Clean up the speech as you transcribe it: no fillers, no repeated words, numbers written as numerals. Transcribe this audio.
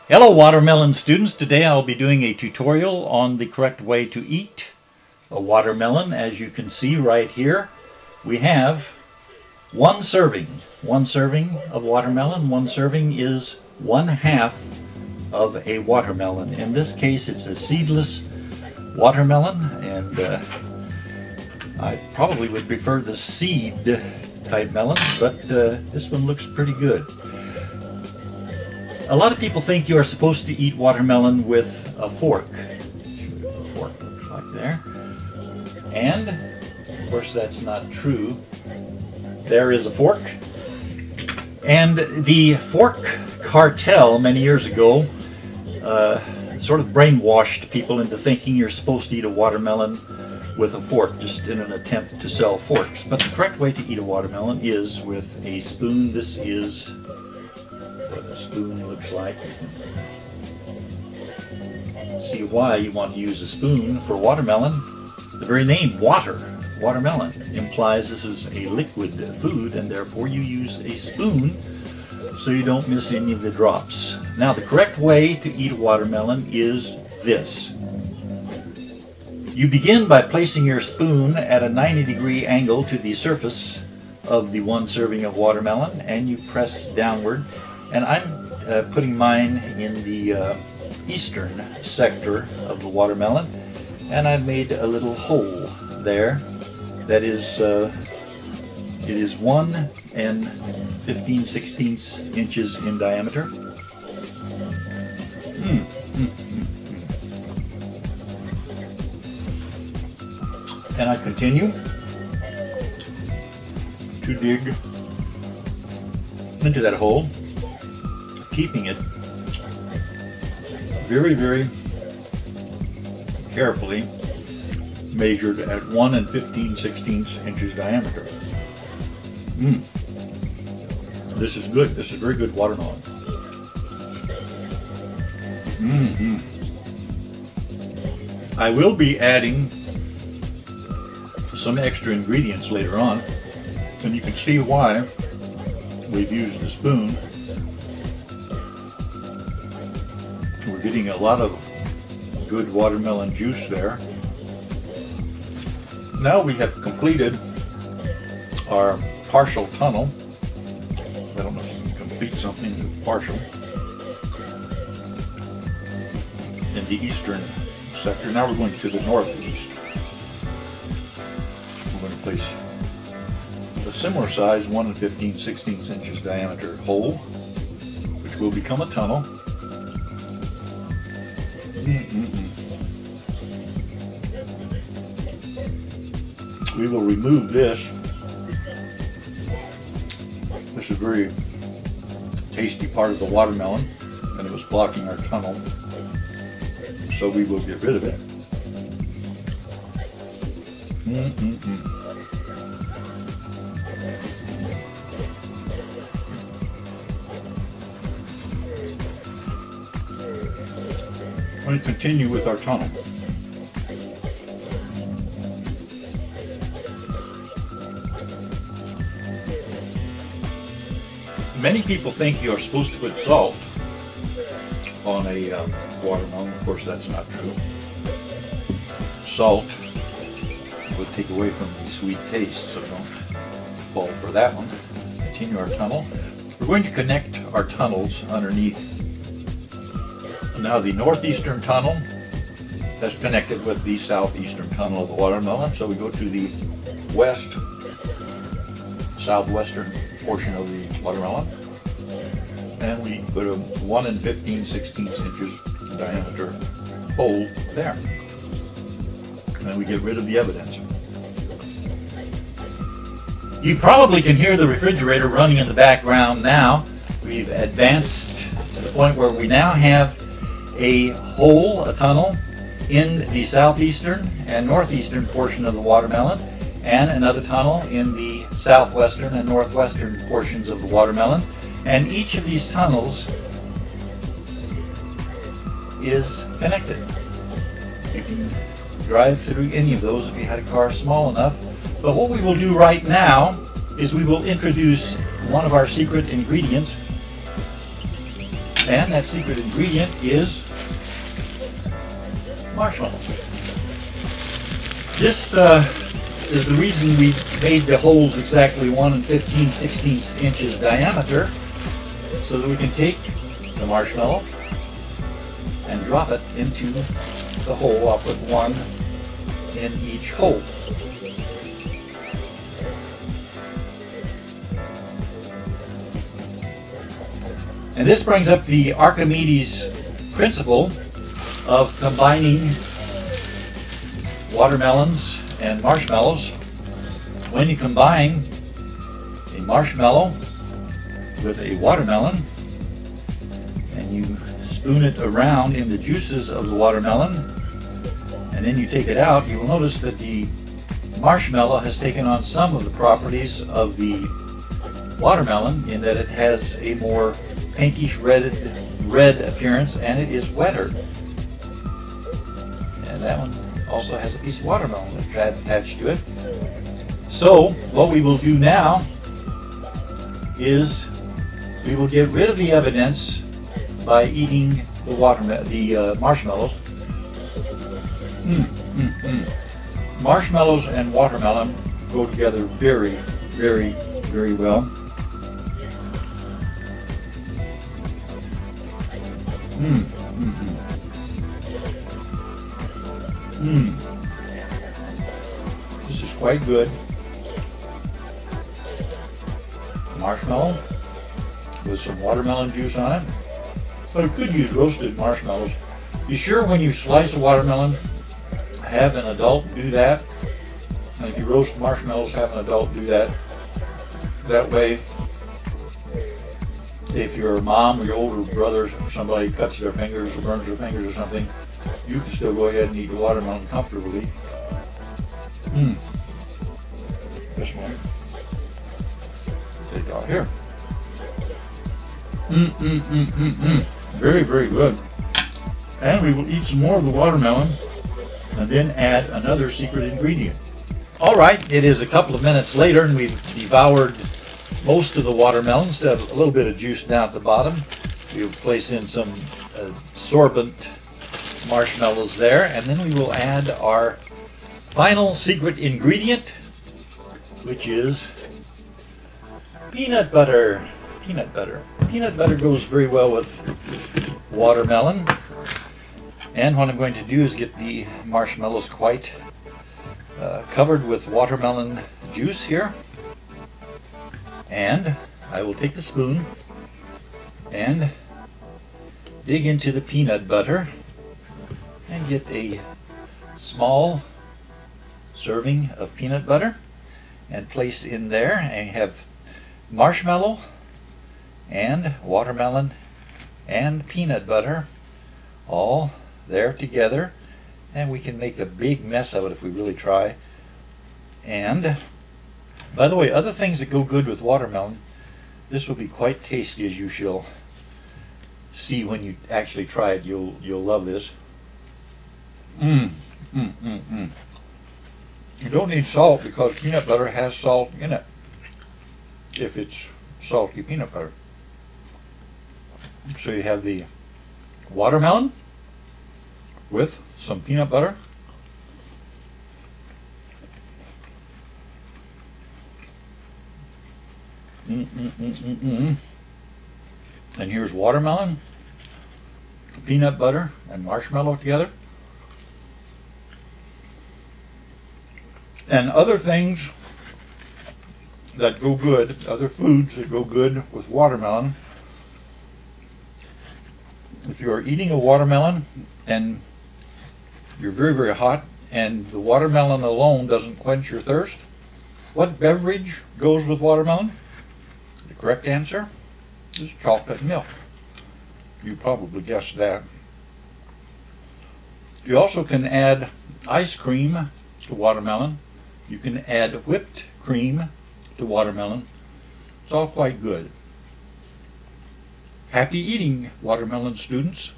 Hello watermelon students, today I'll be doing a tutorial on the correct way to eat a watermelon. As you can see right here, we have one serving of watermelon. One serving is 1/2 of a watermelon. In this case it's a seedless watermelon, and I probably would prefer the seed type melon, but this one looks pretty good. A lot of people think you are supposed to eat watermelon with a fork. A fork looks like there. And, of course, that's not true. There is a fork. And the fork cartel many years ago sort of brainwashed people into thinking you're supposed to eat a watermelon with a fork, just in an attempt to sell forks. But the correct way to eat a watermelon is with a spoon. This is what a spoon looks like. See why you want to use a spoon for watermelon. The very name watermelon implies this is a liquid food, and therefore you use a spoon so you don't miss any of the drops. Now the correct way to eat a watermelon is this. You begin by placing your spoon at a 90-degree angle to the surface of the one serving of watermelon, and you press downward. And I'm putting mine in the eastern sector of the watermelon, and I've made a little hole there that is it is 1 15/16 inches in diameter. And I continue to dig into that hole, keeping it very, very carefully measured at 1 15/16 inches diameter. This is good. This is very good watermelon. I will be adding some extra ingredients later on, and you can see why we've used the spoon. We're getting a lot of good watermelon juice there. Now we have completed our partial tunnel. I don't know if you can complete something with partial. In the eastern sector. Now we're going to the northeast. We're going to place a similar size 1 15/16 inches diameter hole, which will become a tunnel. We will remove this. This is a very tasty part of the watermelon, and it was blocking our tunnel, so we will get rid of it. We're going to continue with our tunnel. Many people think you're supposed to put salt on a watermelon. Of course, that's not true. Salt would take away from the sweet taste, so don't fall for that one. Continue our tunnel. We're going to connect our tunnels underneath. Now the northeastern tunnel that's connected with the southeastern tunnel of the watermelon, so we go to the southwestern portion of the watermelon, and we put a 1 15/16 inches diameter hole there, and we get rid of the evidence. You probably can hear the refrigerator running in the background now. We've advanced to the point where we now have a hole, a tunnel, in the southeastern and northeastern portion of the watermelon, and another tunnel in the southwestern and northwestern portions of the watermelon. And each of these tunnels is connected. You can drive through any of those if you had a car small enough. But what we will do right now is we will introduce one of our secret ingredients, And that secret ingredient is marshmallows. This is the reason we made the holes exactly 1 15/16 inches diameter, so that we can take the marshmallow and drop it into the hole. I'll put one in each hole. And this brings up the Archimedes principle of combining watermelons and marshmallows. When you combine a marshmallow with a watermelon and you spoon it around in the juices of the watermelon and then you take it out, you will notice that the marshmallow has taken on some of the properties of the watermelon in that it has a more pinkish red appearance and it is wetter. And that one also has a piece of watermelon attached to it. So what we will do now is we will get rid of the evidence by eating the marshmallows. Marshmallows and watermelon go together very, very, very well. This is quite good. Marshmallow with some watermelon juice on it. But I could use roasted marshmallows. Be sure when you slice a watermelon, have an adult do that. And if you roast marshmallows, have an adult do that. That way, if your mom or your older brother or somebody cuts their fingers or burns their fingers or something, you can still go ahead and eat the watermelon comfortably. This one. Take it out here. Very, very good. And we will eat some more of the watermelon and then add another secret ingredient. All right, it is a couple of minutes later and we've devoured most of the watermelon. Instead of a little bit of juice down at the bottom, we'll place in some sorbent marshmallows there, and then we will add our final secret ingredient, which is peanut butter. Peanut butter. Peanut butter goes very well with watermelon. And what I'm going to do is get the marshmallows quite covered with watermelon juice here. And I will take the spoon and dig into the peanut butter and get a small serving of peanut butter and place in there, and have marshmallow and watermelon and peanut butter all there together, and we can make a big mess of it if we really try. And by the way, other things that go good with watermelon, this will be quite tasty, as you shall see when you actually try it. You'll love this. You don't need salt because peanut butter has salt in it, if it's salty peanut butter. So you have the watermelon with some peanut butter. And here's watermelon, peanut butter, and marshmallow together. And other things that go good, other foods that go good with watermelon. If you are eating a watermelon and you're very, very hot and the watermelon alone doesn't quench your thirst, what beverage goes with watermelon? The correct answer is chocolate milk. You probably guessed that. You also can add ice cream to watermelon. You can add whipped cream to watermelon. It's all quite good. Happy eating, watermelon students.